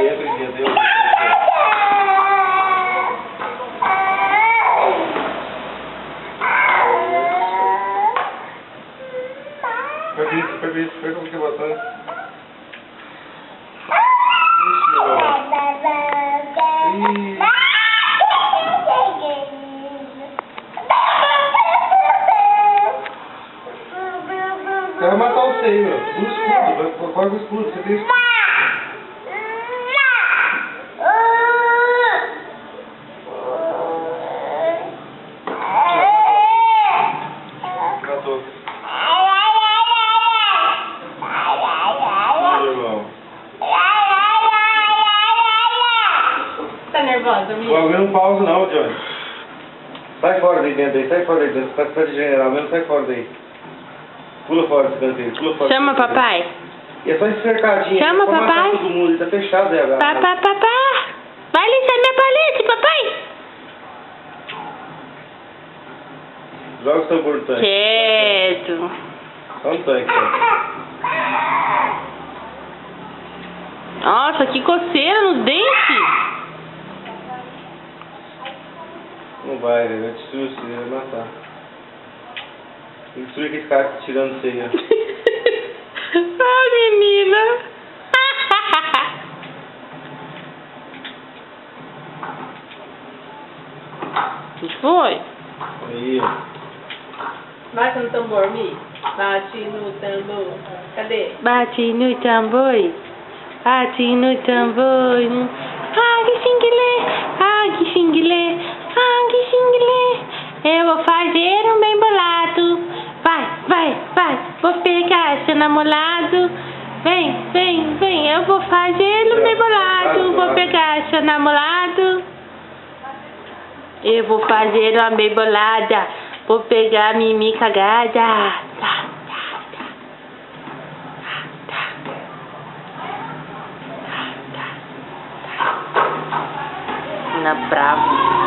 aí, entra aqui dentro. Pega isso, pega o que botão. Vai matar o seio, ó. O escudo, coloca o escudo, você tem escudo. Matou. Tá nervosa, amiga? O bagulho não pausa não, Johnny. Sai fora daí dentro aí, sai fora daí dentro. Você tá de general mesmo, sai fora daí. Pula fora desse canteiro, pula fora. Chama papai. E é só esse cercadinho. Chama pra matar papai. todo mundo, ele tá fechado aí agora. Papá, papá. Vai lixar minha palete, papai. Joga o tambor no tanque. Quieto. Só no tanque, ó. Nossa, que coceira nos dentes. Não vai, velho. Vai destruir você, vai matar. Tem que destruir aquele cara que tá tirando você aí, ó. Ah, menina. O que foi? Aí, ó. Bate no tambor, Mi. Bate no tambor. Cadê? Bate no tambor. Bate no tambor. Ah, que xinguilê. Ah, que xinguilê. Ah, que xinguilê. Eu vou fazer um bem bolado. Vai, vai, vai. Vou pegar seu namorado. Vem, vem, vem. Eu vou fazer um bem bolado. Vou pegar seu namorado. Eu vou fazer uma bem bolada. Vou pegar a Mimi cagada. Tá, tá, tá. Tá, tá. Tá, tá. Na brava.